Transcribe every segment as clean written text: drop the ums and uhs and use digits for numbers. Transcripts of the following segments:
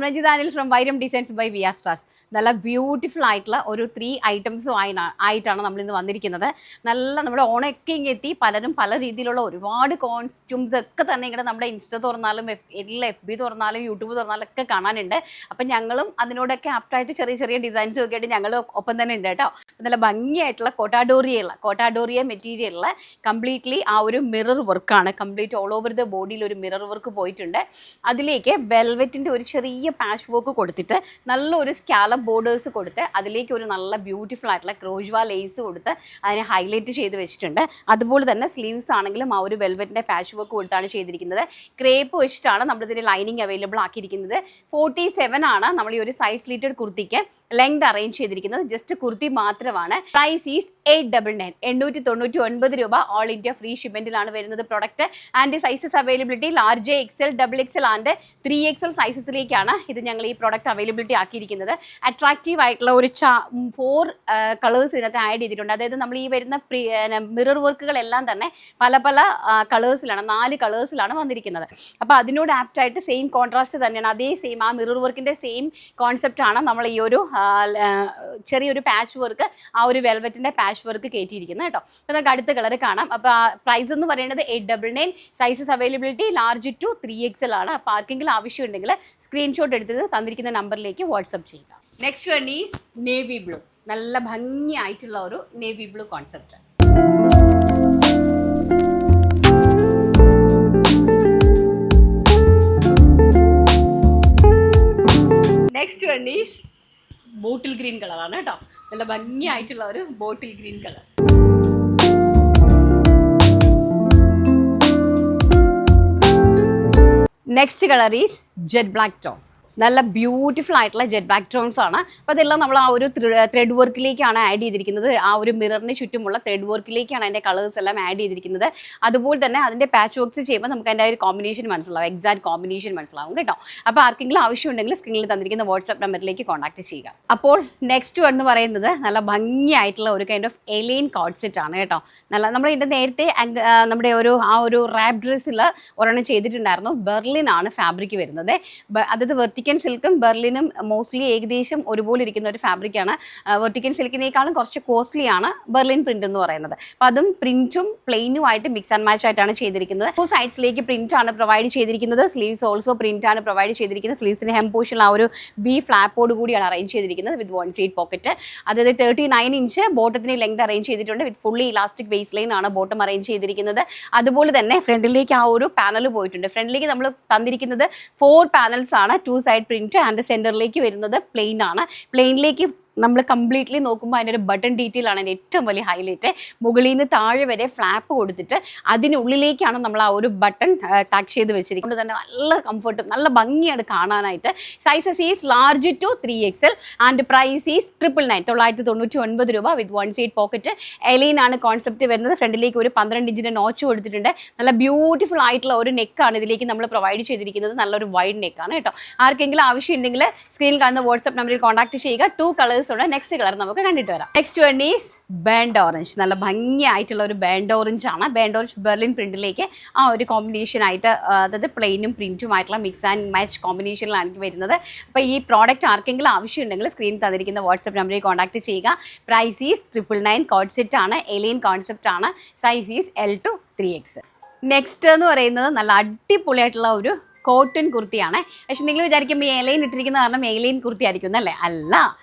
Samrajit Anil from Vyram Designs by Via Stars. നല്ല beautiful ആയിട്ടുള്ള ഒരു 3 ഐറ്റംസും ആയിട്ടാണ് നമ്മൾ ഇന്ന് വന്നിരിക്കുന്നത്. നല്ല നമ്മുടെ ഓണൊക്കെ എത്തി പലരും പല രീതിയിലുള്ള ഒരുപാട് കോസ്റ്റ്യൂംസ് ഒക്കെ തന്നെ ഇങ്ങനെ നമ്മുടെ ഇൻസ്റ്റ തുറന്നാലും എല്ലാ FB തുറന്നാലും യൂട്യൂബ് തുറന്നാലും ഒക്കെ കാണാനുണ്ട്. അപ്പം ഞങ്ങളും അതിനോടൊക്കെ ആപ്റ്റായിട്ട് ചെറിയ ചെറിയ ഡിസൈൻസ് ഒക്കെ ആയിട്ട് ഞങ്ങൾ ഒപ്പം തന്നെ ഉണ്ട് കേട്ടോ. നല്ല ഭംഗിയായിട്ടുള്ള കോട്ടാഡോറിയ മെറ്റീരിയലുള്ള കംപ്ലീറ്റ്ലി ആ ഒരു മിറർ വർക്കാണ്. കംപ്ലീറ്റ് ഓൾ ഓവർ ദ ബോഡിയിൽ ഒരു മിറർ വർക്ക് പോയിട്ടുണ്ട്. അതിലേക്ക് വെൽവെറ്റിൻ്റെ ഒരു ചെറിയ പാച്ച് വർക്ക് കൊടുത്തിട്ട് നല്ലൊരു സ്കാലപ്പ് ബോർഡേഴ്സ് കൊടുത്ത് അതിലേക്ക് ഒരു നല്ല ബ്യൂട്ടിഫുൾ ആയിട്ടുള്ള ക്രോഷ്വാ ലേസ് കൊടുത്ത് അതിനെ ഹൈലൈറ്റ് ചെയ്ത് വെച്ചിട്ടുണ്ട്. അതുപോലെ തന്നെ സ്ലീവ്സ് ആണെങ്കിലും ആ ഒരു വെൽവെറ്റിൻ്റെ പാച്ച് വർക്ക് കൊടുത്താണ് ചെയ്തിരിക്കുന്നത്. ക്രേപ്പ് വെച്ചിട്ടാണ് നമ്മളിതിൻ്റെ ലൈനിങ് അവൈലബിൾ ആക്കിയിരിക്കുന്നത്. 47 ആണ് നമ്മൾ ഈ ഒരു സൈഡ് സ്ലീറ്റഡ് കുർത്തിക്ക് ലെങ്ത് അറേഞ്ച് ചെയ്തിരിക്കുന്നത്. ജസ്റ്റ് കുർത്തി മാത്രമാണ്. പ്രൈസ് ഈസ് 899 899 രൂപ. ഓൾ ഇന്ത്യ ഫ്രീ ഷിപ്മെന്റിലാണ് വരുന്നത് product. And sizes availability large XL, XXL and 3XL സൈസസിലേക്കാണ് ഇത് ഞങ്ങൾ ഈ പ്രൊഡക്റ്റ് അവൈലബിലിറ്റി ആക്കിയിരിക്കുന്നത്. അട്രാക്റ്റീവ് ആയിട്ടുള്ള ഒരു 4 കളേഴ്സ് ഇതിനകത്ത് ആഡ് ചെയ്തിട്ടുണ്ട്. അതായത് നമ്മൾ ഈ വരുന്ന മിറർ വർക്കുകളെല്ലാം തന്നെ പല പല കളേഴ്സിലാണ് 4 കളേഴ്സിലാണ് വന്നിരിക്കുന്നത്. അപ്പോൾ അതിനോട് ആപ്റ്റായിട്ട് സെയിം കോൺട്രാസ്റ്റ് തന്നെയാണ്. അതേ സെയിം ആ മിറർ വർക്കിൻ്റെ സെയിം കോൺസെപ്റ്റാണ് നമ്മൾ ഈ ഒരു ചെറിയൊരു പാച്ച് വർക്ക് ആ ഒരു വെൽവെറ്റിൻ്റെ പാച്ച് വർക്ക് കയറ്റിയിരിക്കുന്നത് കേട്ടോ. അപ്പോൾ നമുക്ക് അടുത്ത കളർ കാണാം. അപ്പോൾ പ്രൈസ് എന്ന് പറയുന്നത് 899. Sizes availability large to 3XL ആണ്. അപ്പോൾ ആർക്കെങ്കിലും ആവശ്യമുണ്ടെങ്കിൽ സ്ക്രീൻഷോട്ട് എടുത്തത് തന്നിരിക്കുന്ന നമ്പറിലേക്ക് വാട്സപ്പ് ചെയ്യുക. Next one is navy blue. നല്ല ഭംഗിയായിട്ടുള്ള ഒരു navy blue concept. Next one is bottle green കളറാണ് കേട്ടോ. നല്ല ഭംഗിയായിട്ടുള്ള ഒരു bottle green colour. Next colour is jet black tone. നല്ല ബ്യൂട്ടിഫുൾ ആയിട്ടുള്ള ജെറ്റ് ബ്ലാക്ക് ടോൺസ് ആണ്. അപ്പോൾ അതെല്ലാം നമ്മൾ ആ ഒരു ത്രെഡ് വർക്കിലേക്കാണ് ആഡ് ചെയ്തിരിക്കുന്നത്. ആ ഒരു മിററിന് ചുറ്റുമുള്ള ത്രെഡ് വർക്കിലേക്കാണ് അതിൻ്റെ കളേഴ്സ് എല്ലാം ആഡ് ചെയ്തിരിക്കുന്നത്. അതുപോലെ തന്നെ അതിൻ്റെ പാച്ച് വർക്ക്സ് ചെയ്യുമ്പോൾ നമുക്ക് അതിൻ്റെ ഒരു കോമ്പിനേഷൻ മനസ്സിലാവും, എക്സാക്ട് കോമ്പിനേഷൻ മനസ്സിലാവും കേട്ടോ. അപ്പോൾ ആർക്കെങ്കിലും ആവശ്യമുണ്ടെങ്കിൽ സ്ക്രീനിൽ തന്നിരിക്കുന്ന വാട്സ്ആപ്പ് നമ്പറിലേക്ക് കോൺടാക്ട് ചെയ്യുക. അപ്പോൾ നെക്സ്റ്റ് എന്ന് പറയുന്നത് നല്ല ഭംഗിയായിട്ടുള്ള ഒരു kind of A-line code set ആണ് കേട്ടോ. നല്ല നമ്മൾ ഇതിൻ്റെ നേരത്തെ നമ്മുടെ ആ ഒരു റാപ്പ് ഡ്രസ്സിൽ ഒരെണ്ണം ചെയ്തിട്ടുണ്ടായിരുന്നു. ബെർലിൻ ആണ് ഫാബ്രിക് വരുന്നത്. അതായത് വെർട്ടിക്കൻ സിൽക്കും ബെർലിനും മോസ്റ്റ്ലി ഏകദേശം ഒരുപോലെ ഇരിക്കുന്ന ഒരു ഫാബ്രിക്കാണ്. വെർട്ടിക്കൻ സിൽക്കിനേക്കാളും കുറച്ച് കോസ്റ്റ്ലി ആണ് ബെർലിൻ പ്രിന്റ് എന്ന് പറയുന്നത്. അപ്പോൾ അതും പ്രിന്റും പ്ലെയിനും ആയിട്ട് മിക്സ് ആൻഡ് മാച്ച് ആയിട്ടാണ് ചെയ്തിരിക്കുന്നത്. 2 സൈഡ്സിലേക്ക് പ്രിന്റ് ആണ് പ്രൊവൈഡ് ചെയ്തിരിക്കുന്നത്. സ്ലീവ്സ് ഓൾസോ പ്രിന്റ് ആണ് പ്രൊവൈഡ് ചെയ്തിരിക്കുന്നത്. സ്ലീവ്സിന്റെ ഹെം പോർഷൻ ആ ഒരു ബി ഫ്ലാപ്പോട് കൂടിയാണ് അറേഞ്ച് ചെയ്തിരിക്കുന്നത് വിത്ത് 1 സൈഡ് പോക്കറ്റ്. അതായത് 39 ഇഞ്ച് ബോട്ടത്തിന് ലെങ്ത് അറേഞ്ച് ചെയ്തിട്ടുണ്ട്. വിത്ത് ഫുള്ളി ഇലാസ്റ്റിക് ബേസ് ലൈൻ ആണ് ബോട്ടം അറേഞ്ച് ചെയ്തിരിക്കുന്നത്. അതുപോലെ തന്നെ ഫ്രണ്ടിലേക്ക് ആ ഒരു പാനൽ പോയിട്ടുണ്ട്. ഫ്രണ്ടിലേക്ക് നമ്മൾ തന്നിരിക്കുന്നത് 4 പാനൽസ് ആണ്. 2 സൈഡ് പ്രിന്റ് ആൻഡ് സെന്ററിലേക്ക് വരുന്നത് പ്ലെയിൻ ആണ്. പ്ലെയിനിലേക്ക് നമ്മൾ കംപ്ലീറ്റ്ലി നോക്കുമ്പോൾ അതിൻ്റെ ഒരു ബട്ടൺ ഡീറ്റെയിൽ ആണ് ഏറ്റവും വലിയ ഹൈലൈറ്റ്. മുകളിൽ നിന്ന് താഴെ വരെ ഫ്ലാപ്പ് കൊടുത്തിട്ട് അതിനുള്ളിലേക്കാണ് നമ്മൾ ആ ഒരു ബട്ടൺ ടാക്ക് ചെയ്ത് വെച്ചിരിക്കുന്നത്. തന്നെ നല്ല കംഫർട്ടും നല്ല ഭംഗിയാണ് കാണാനായിട്ട്. Sizes is large to 3XL and price is 999 999 രൂപ വിത്ത് 1 സൈഡ് പോക്കറ്റ്. എലൈൻ ആണ് കോൺസെപ്റ്റ് വരുന്നത്. ഫ്രണ്ടിലേക്ക് ഒരു 12 ഇഞ്ചിൻ്റെ നോച്ച് കൊടുത്തിട്ടുണ്ട്. നല്ല ബ്യൂട്ടിഫുൾ ആയിട്ടുള്ള ഒരു നെക്കാണ് ഇതിലേക്ക് നമ്മൾ പ്രൊവൈഡ് ചെയ്തിരിക്കുന്നത്. നല്ലൊരു വൈഡ് നെക്കാണ് കേട്ടോ. ആർക്കെങ്കിലും ആവശ്യമുണ്ടെങ്കിൽ സ്ക്രീനിൽ കാണുന്ന വാട്സ്ആപ്പ് നമ്പറിൽ കോൺടാക്ട് ചെയ്യുക. 2 കളേഴ്സ്. നെക്സ്റ്റ് കളർ നമുക്ക് കണ്ടിട്ട് വരാം. Next one is burnt orange. നല്ല ഭംഗിയായിട്ടുള്ള ഒരു ബേൺഡ് ഓറഞ്ച് ആണ്. ബേൺഡ് ഓറഞ്ച് ബെർലിൻ പ്രിന്റിലേക്ക് ആ ഒരു കോമ്പിനേഷൻ ആയിട്ട്, അതായത് പ്ലെയിനും പ്രിന്റും ആയിട്ടുള്ള മിക്സ് ആൻഡ് മാച്ച് കോമ്പിനേഷനിലാണ് വരുന്നത്. അപ്പോൾ ഈ പ്രോഡക്റ്റ് ആർക്കെങ്കിലും ആവശ്യമുണ്ടെങ്കിൽ സ്ക്രീനിൽ തന്നിരിക്കുന്ന വാട്സ്ആപ്പ് നമ്പറിൽ കോൺടാക്ട് ചെയ്യുക. Price is 999. കോഡ് സെറ്റ് ആണ്. എലൈൻ കോൺസെപ്റ്റ് ആണ്. Size is L to 3XL. Next എന്ന് പറയുന്നത് നല്ല അടിപൊളിയായിട്ടുള്ള ഒരു കോട്ടൺ കുർത്തിയാണ്. പക്ഷെ നിങ്ങൾ വിചാരിക്കുമ്പോൾ എലൈൻ ഇട്ടിരിക്കുന്ന കാരണം എലൈൻ കുർത്തി ആയിരിക്കും എന്നല്ലേ? അല്ല,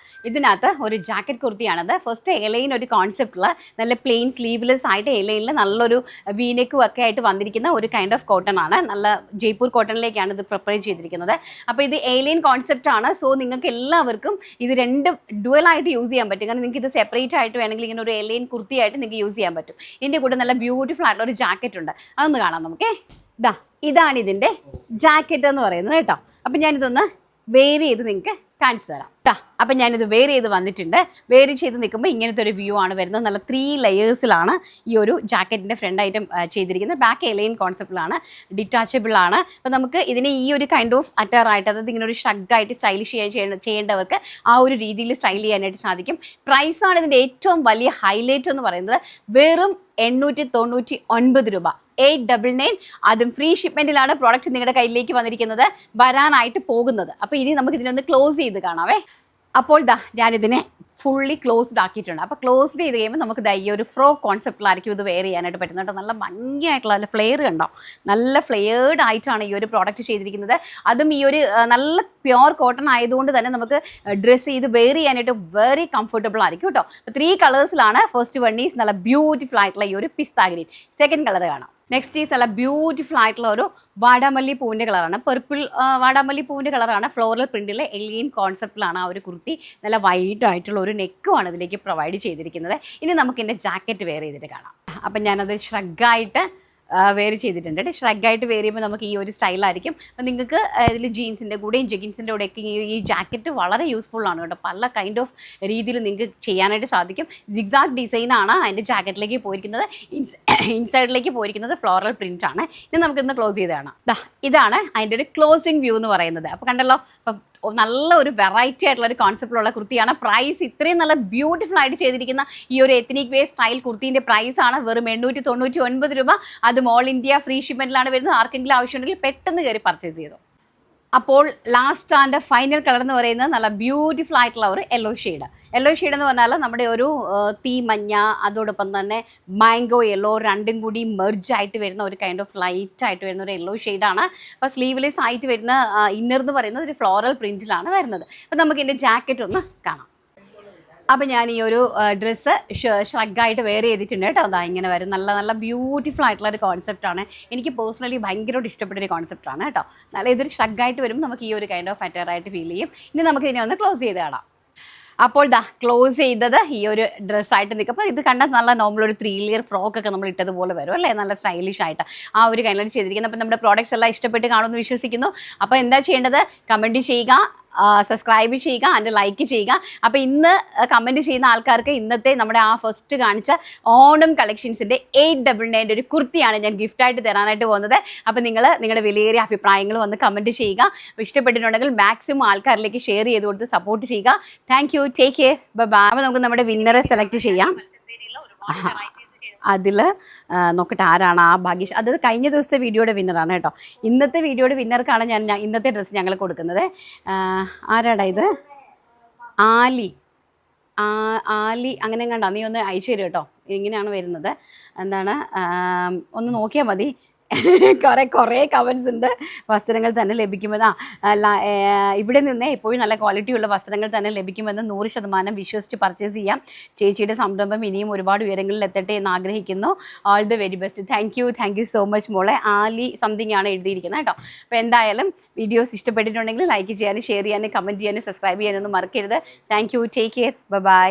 ഇതിനകത്ത് ഒരു ജാക്കറ്റ് കുർത്തിയാണത്. ഫസ്റ്റ് എലൈൻ ഒരു കോൺസെപ്റ്റുള്ള നല്ല പ്ലെയിൻ സ്ലീവ്ലെസ് ആയിട്ട് എലൈനിൽ നല്ലൊരു വീനെക്കും ഒക്കെ ആയിട്ട് വന്നിരിക്കുന്ന ഒരു കൈൻഡ് ഓഫ് കോട്ടൺ ആണ്. നല്ല ജയ്പൂർ കോട്ടണിലേക്കാണ് ഇത് പ്രിപ്പയർ ചെയ്തിരിക്കുന്നത്. അപ്പോൾ ഇത് എലൈൻ കോൺസെപ്റ്റ് ആണ്. സോ നിങ്ങൾക്ക് എല്ലാവർക്കും ഇത് രണ്ടും ഡുവലായിട്ട് യൂസ് ചെയ്യാൻ പറ്റും. കാരണം നിങ്ങൾക്ക് ഇത് സെപ്പറേറ്റ് ആയിട്ട് വേണമെങ്കിൽ ഇങ്ങനെ ഒരു എലൈൻ കുർത്തിയായിട്ട് നിങ്ങൾക്ക് യൂസ് ചെയ്യാൻ പറ്റും. ഇതിൻ്റെ കൂടെ നല്ല ബ്യൂട്ടിഫുൾ ആയിട്ടുള്ള ഒരു ജാക്കറ്റ് ഉണ്ട്. അതൊന്ന് കാണാം നമുക്ക്. ഇതാണ് ഇതിൻ്റെ ജാക്കറ്റ് എന്ന് പറയുന്നത് കേട്ടോ. അപ്പം ഞാനിതൊന്ന് വെയർ ചെയ്ത് നിങ്ങൾക്ക് കാണിച്ചു തരാം. അപ്പം ഞാനിത് വെയർ ചെയ്ത് വന്നിട്ടുണ്ട്. വെയർ ചെയ്ത് നിൽക്കുമ്പോൾ ഇങ്ങനത്തെ ഒരു വ്യൂ ആണ് വരുന്നത്. നല്ല 3 ലെയേഴ്സിലാണ് ഈ ഒരു ജാക്കറ്റിൻ്റെ ഫ്രണ്ട് ഐറ്റം ചെയ്തിരിക്കുന്നത്. ബാക്ക് എലൈൻ കോൺസെപ്റ്റിലാണ്, ഡിറ്റാച്ചബിൾ ആണ്. അപ്പോൾ നമുക്ക് ഇതിനെ ഈ ഒരു കൈൻഡ് ഓഫ് അറ്ററായിട്ട്, അതായത് ഇങ്ങനെ ഒരു ഷഗ്ഗായിട്ട് സ്റ്റൈലിഷ് ചെയ്യേണ്ടവർക്ക് ആ ഒരു രീതിയിൽ സ്റ്റൈൽ ചെയ്യാനായിട്ട് സാധിക്കും. പ്രൈസാണ് ഇതിൻ്റെ ഏറ്റവും വലിയ ഹൈലൈറ്റ് എന്ന് പറയുന്നത്. വെറും 899 രൂപ. 899, അതും ഫ്രീ ഷിപ്മെന്റിലാണ് പ്രോഡക്റ്റ് നിങ്ങളുടെ കയ്യിലേക്ക് വന്നിരിക്കുന്നത്, വരാനായിട്ട് പോകുന്നത്. അപ്പോൾ ഇനി നമുക്ക് ഇതിനൊന്ന് ക്ലോസ് ചെയ്ത് കാണാവേ. അപ്പോൾ ഞാനിതിനെ ഫുള്ളി ക്ലോസ്ഡ് ആക്കിയിട്ടുണ്ട്. അപ്പോൾ ക്ലോസ്ഡ് ചെയ്ത് കഴിയുമ്പോൾ നമുക്ക് ഈ ഒരു ഫ്രോ കോൺസെപ്റ്റിലായിരിക്കും ഇത് വെയർ ചെയ്യാനായിട്ട് പറ്റുന്നത്. നല്ല ഭംഗിയായിട്ടുള്ള നല്ല ഫ്ലെയർ കണ്ടോ, നല്ല ഫ്ലെയർഡ് ആയിട്ടാണ് ഈ ഒരു പ്രോഡക്റ്റ് ചെയ്തിരിക്കുന്നത്. അതും ഈ ഒരു നല്ല പ്യുവർ കോട്ടൺ ആയതുകൊണ്ട് തന്നെ നമുക്ക് ഡ്രസ്സ് ചെയ്ത് വെയർ ചെയ്യാനായിട്ട് വെരി കംഫർട്ടബിൾ ആയിരിക്കും കേട്ടോ. അപ്പോൾ 3 കളേഴ്സിലാണ്. ഫസ്റ്റ് വൺ ഈസ് നല്ല ബ്യൂട്ടിഫുൾ ആയിട്ടുള്ള ഈ ഒരു പിസ്ത ഗ്രീൻ. സെക്കൻഡ് കളർ കാണാം. നെക്സ്റ്റ് ഈസ് നല്ല ബ്യൂട്ടിഫുൾ ആയിട്ടുള്ള ഒരു വാടാമല്ലി പൂവിൻ്റെ കളറാണ്, പർപ്പിൾ വാടാമല്ലി പൂവിൻ്റെ കളറാണ്. ഫ്ലോറൽ പ്രിൻറ്റിലെ എലിയൻ കോൺസെപ്റ്റിലാണ് ആ ഒരു കുർത്തി. നല്ല വൈഡ് ആയിട്ടുള്ള ഒരു നെക്കുമാണ് ഇതിലേക്ക് പ്രൊവൈഡ് ചെയ്തിരിക്കുന്നത്. ഇനി നമുക്ക് ഇതിൻ്റെ ജാക്കറ്റ് വെയർ ചെയ്തിട്ട് കാണാം. അപ്പം ഞാനത് ഷ്രഗായിട്ട് വെയർ ചെയ്തിട്ടുണ്ട്. ഷ്രഗായിട്ട് വെയർ ചെയ്യുമ്പോൾ നമുക്ക് ഈ ഒരു സ്റ്റൈലായിരിക്കും. അപ്പം നിങ്ങൾക്ക് ഇതിൽ ജീൻസിൻ്റെ കൂടെയും ജെഗിൻസിൻ്റെ കൂടെയൊക്കെ ഈ ജാക്കറ്റ് വളരെ യൂസ്ഫുൾ ആണ് കേട്ടോ. പല കൈൻഡ് ഓഫ് രീതിയിൽ നിങ്ങൾക്ക് ചെയ്യാനായിട്ട് സാധിക്കും. സിഗ്സാഗ് ഡിസൈനാണ് അതിൻ്റെ ജാക്കറ്റിലേക്ക് പോയിരിക്കുന്നത്. ഇൻസൈഡിലേക്ക് പോയിരിക്കുന്നത് ഫ്ലോറൽ പ്രിൻ്റ് ആണ്. ഇനി നമുക്കിന്ന് ക്ലോസ് ചെയ്ത് കാണാം. ഇതാണ് അതിൻ്റെ ഒരു ക്ലോസിങ് വ്യൂ എന്ന് പറയുന്നത്. അപ്പോൾ കണ്ടല്ലോ, അപ്പം നല്ല ഒരു വെറൈറ്റി ആയിട്ടുള്ള ഒരു കോൺസെപ്റ്റിലുള്ള കുർത്തിയാണ്. പ്രൈസ് ഇത്രയും നല്ല ബ്യൂട്ടിഫുൾ ആയിട്ട് ചെയ്തിരിക്കുന്ന ഈ ഒരു എത്നിക് വെയർ സ്റ്റൈൽ കുർത്തീൻ്റെ പ്രൈസാണ് വെറും 899 രൂപ. അതും ഓൾ ഇന്ത്യ ഫ്രീ ഷിപ്മെൻറ്റിലാണ് വരുന്നത്. ആർക്കെങ്കിലും ആവശ്യമുണ്ടെങ്കിൽ പെട്ടെന്ന് കയറി പർച്ചേസ് ചെയ്തു. അപ്പോൾ ലാസ്റ്റ് ആൻഡ് ഫൈനൽ കളർ എന്ന് പറയുന്നത് നല്ല ബ്യൂട്ടിഫുൾ ആയിട്ടുള്ള ഒരു യെല്ലോ ഷെയ്ഡ്. യെല്ലോ ഷെയ്ഡ് എന്ന് പറഞ്ഞാൽ നമ്മുടെ ഒരു തീമഞ്ഞ, അതോടൊപ്പം തന്നെ മാംഗോ യെല്ലോ, രണ്ടും കൂടി മെർജ് ആയിട്ട് വരുന്ന ഒരു കൈൻഡ് ഓഫ് ലൈറ്റ് ആയിട്ട് വരുന്ന ഒരു യെല്ലോ ഷെയ്ഡാണ്. അപ്പോൾ സ്ലീവ്ലെസ് ആയിട്ട് വരുന്ന ഇന്നർ എന്ന് പറയുന്നത് ഒരു ഫ്ലോറൽ പ്രിൻറ്റിലാണ് വരുന്നത്. അപ്പോൾ നമുക്ക് ഇതിൻ്റെ ജാക്കറ്റ് ഒന്ന് കാണാം. അപ്പോൾ ഞാൻ ഈ ഒരു ഡ്രസ്സ് ഷ്രഗായിട്ട് വെയർ ചെയ്തിട്ടുണ്ട് കേട്ടോ. അതാ ഇങ്ങനെ വരും. നല്ല നല്ല ബ്യൂട്ടിഫുൾ ആയിട്ടുള്ള ഒരു കോൺസെപ്റ്റാണ്. എനിക്ക് പേഴ്സണലി ഭയങ്കരമായിട്ട് ഇഷ്ടപ്പെട്ടൊരു കോൺസെപ്റ്റാണ് കേട്ടോ. നല്ല ഇതൊരു ഷ്രഗായിട്ട് വരുമ്പോൾ നമുക്ക് ഈ ഒരു കൈൻഡ് ഓഫ് അറ്ററായിട്ട് ഫീൽ ചെയ്യും. ഇനി നമുക്ക് ഇതിനെ ഒന്ന് ക്ലോസ് ചെയ്ത് കാണാം. അപ്പോൾ ക്ലോസ് ചെയ്തത് ഈ ഒരു ഡ്രസ്സായിട്ട് നിൽക്കും. അപ്പോൾ ഇത് കണ്ടാൽ നല്ല നോർമൽ ഒരു 3 ലെയർ ഫ്രോക്കൊക്കെ നമ്മൾ ഇട്ടതുപോലെ വരും അല്ലേ, നല്ല സ്റ്റൈലിഷ് ആയിട്ട് ആ ഒരു കൈൻഡിലാണ് ചെയ്തിരിക്കുന്നത്. അപ്പോൾ നമ്മുടെ പ്രോഡക്റ്റ്സ് എല്ലാം ഇഷ്ടപ്പെട്ട് കാണുമെന്ന് വിശ്വസിക്കുന്നു. അപ്പോൾ എന്താ ചെയ്യേണ്ടത്, കമൻറ്റ് ചെയ്യുക, സബ്സ്ക്രൈബ് ചെയ്യുക, ആൻഡ് ലൈക്ക് ചെയ്യുക. അപ്പോൾ ഇന്ന് കമൻറ്റ് ചെയ്യുന്ന ആൾക്കാർക്ക് ഇന്നത്തെ നമ്മുടെ ആ ഫസ്റ്റ് കാണിച്ച ഓണം കളക്ഷൻസിൻ്റെ 899 ഒരു കുർത്തിയാണ് ഞാൻ ഗിഫ്റ്റായിട്ട് തരാനായിട്ട് പോകുന്നത്. അപ്പോൾ നിങ്ങൾ നിങ്ങളുടെ വിലയേറിയ അഭിപ്രായങ്ങൾ വന്ന് കമൻറ്റ് ചെയ്യുക. അപ്പോൾ ഇഷ്ടപ്പെട്ടിട്ടുണ്ടെങ്കിൽ മാക്സിമം ആൾക്കാരിലേക്ക് ഷെയർ ചെയ്ത് കൊടുത്ത് സപ്പോർട്ട് ചെയ്യുക. Thank you, take care, bye. അപ്പോൾ നമുക്ക് നമ്മുടെ വിന്നറെ സെലക്ട് ചെയ്യാം. അതിൽ നോക്കട്ടെ ആരാണ് ആ ഭാഗ്യശാലി. അത് കഴിഞ്ഞ ദിവസത്തെ വീഡിയോയുടെ വിന്നറാണ് കേട്ടോ. ഇന്നത്തെ വീഡിയോയുടെ വിന്നർക്കാണ് ഞാൻ ഇന്നത്തെ ഡ്രസ്സ് ഞങ്ങൾ കൊടുക്കുന്നത്. ആരാടാ ഇത്? ആലി അങ്ങനെ കണ്ടോ? നീ ഒന്ന് അയച്ചു തരും കേട്ടോ. ഇങ്ങനെയാണ് വരുന്നത്. എന്താണ്, ഒന്ന് നോക്കിയാൽ മതി. കുറേ കമൻസ് ഉണ്ട്. വസ്ത്രങ്ങൾ തന്നെ ലഭിക്കുമെന്ന്, ഇവിടെ നിന്ന് എപ്പോഴും നല്ല ക്വാളിറ്റിയുള്ള വസ്ത്രങ്ങൾ തന്നെ ലഭിക്കുമെന്ന് 100% വിശ്വസിച്ച് പർച്ചേസ് ചെയ്യാം. ചേച്ചിയുടെ സംരംഭം ഇനിയും ഒരുപാട് ഉയരങ്ങളിൽ എത്തട്ടെ എന്ന് ആഗ്രഹിക്കുന്നു. All the very best. Thank you so much മോളെ. ആലി സംതിങ് ആണ് എഴുതിയിരിക്കുന്നത് കേട്ടോ. അപ്പോൾ എന്തായാലും വീഡിയോസ് ഇഷ്ടപ്പെട്ടിട്ടുണ്ടെങ്കിൽ ലൈക്ക് ചെയ്യാനും ഷെയർ ചെയ്യാനും കമൻറ്റ് ചെയ്യാനും സബ്സ്ക്രൈബ് ചെയ്യാനൊന്നും മറക്കരുത്. Thank you, take care, by.